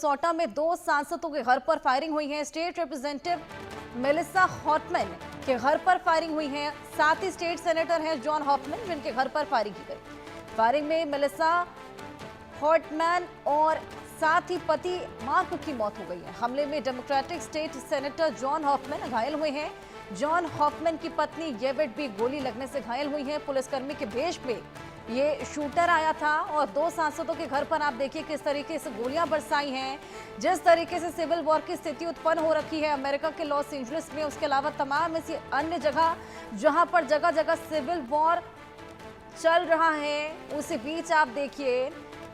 सोटा में 2 सांसदों के घर पर फायरिंग हुई है। स्टेट रिप्रेजेंटेटिव मेलिसा हॉटमैन के घर पर फायरिंग हुई है। साथ ही स्टेट सेनेटर हैं जॉन हॉफमैन, जिनके घर पर फायरिंग की गई। फायरिंग में मेलिसा हॉटमैन और साथ ही पति मार्क की मौत हो गई है। हमले में Democratic state senator John Hoffman घायल हुए हैं। जॉन हॉफमैन की पत्नी येवेट भी गोली लगने से घायल हुई है। पुलिसकर्मी के भेष में ये शूटर आया था और 2 सांसदों के घर पर आप देखिए किस तरीके से गोलियां बरसाई हैं। जिस तरीके से सिविल वॉर की स्थिति उत्पन्न हो रखी है अमेरिका के लॉस एंजलिस में, उसके अलावा तमाम ऐसी अन्य जगह जहां पर जगह जगह सिविल वॉर चल रहा है, उसी बीच आप देखिए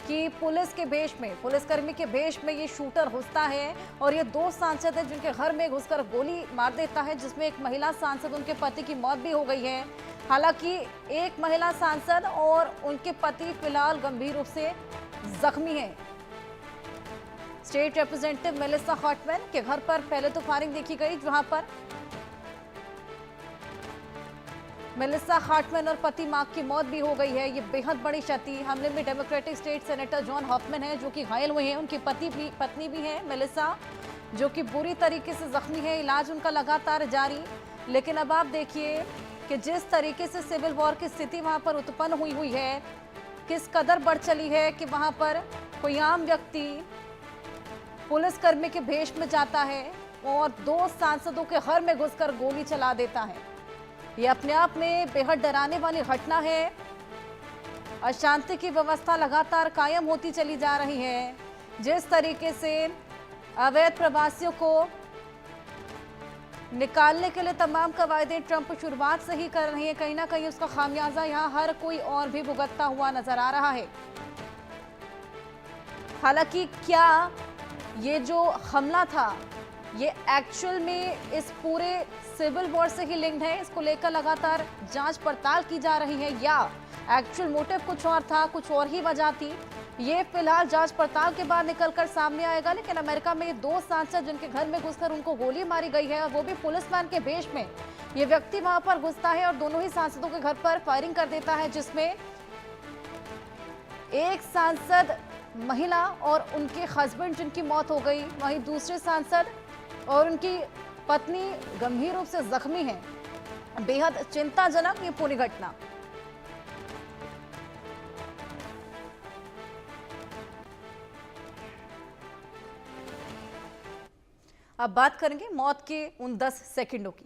कि पुलिस के भेष में, पुलिसकर्मी के भेष में ये शूटर घुसता है और ये 2 सांसद हैं जिनके घर में घुसकर गोली मार देता है, जिसमें एक महिला सांसद, उनके पति की मौत भी हो गई है। हालांकि एक महिला सांसद और उनके पति फिलहाल गंभीर रूप से जख्मी हैं। स्टेट रिप्रेजेंटेटिव मेलिसा हॉटमैन के घर पर पहले तो फायरिंग देखी गई, जहां पर मेलिसा हॉटमैन और पति मार्क की मौत भी हो गई है। ये बेहद बड़ी क्षति। हमले में Democratic state senator John Hoffman है जो कि घायल हुए हैं। उनकी पत्नी भी है मेलिसा, जो कि बुरी तरीके से जख्मी है। इलाज उनका लगातार जारी। लेकिन अब आप देखिए कि जिस तरीके से सिविल वॉर की स्थिति वहां पर उत्पन्न हुई है, किस कदर बढ़ चली है कि वहां पर कोई आम व्यक्ति पुलिसकर्मी के भेष में जाता है और 2 सांसदों के घर में घुसकर गोली चला देता है। ये अपने आप में बेहद डराने वाली घटना है। अशांति की व्यवस्था लगातार कायम होती चली जा रही है। जिस तरीके से अवैध प्रवासियों को निकालने के लिए तमाम कवायदें ट्रंप शुरुआत से ही कर रही है, कहीं ना कहीं उसका खामियाजा यहाँ हर कोई और भी भुगतता हुआ नजर आ रहा है। हालांकि क्या ये जो हमला था ये एक्चुअल में इस पूरे सिविल वॉर से ही लिंक्ड है, इसको लेकर लगातार जांच पड़ताल की जा रही है, या एक्चुअल मोटिव कुछ और था, कुछ और ही वजह थी, ये फिलहाल जांच पड़ताल के बाद निकलकर सामने आएगा। लेकिन अमेरिका में ये 2 सांसद जिनके घर में घुसकर उनको गोली मारी गई है, वो भी पुलिसमैन के भेष में, ये व्यक्ति वहां पर घुसता है और दोनों ही सांसदों के घर पर फायरिंग कर देता है, जिसमें एक सांसद महिला और उनके हस्बैंड जिनकी मौत हो गई, वहीं दूसरे सांसद और उनकी पत्नी गंभीर रूप से जख्मी है। बेहद चिंताजनक ये पूरी घटना। अब बात करेंगे मौत के उन 10 सेकंडों की।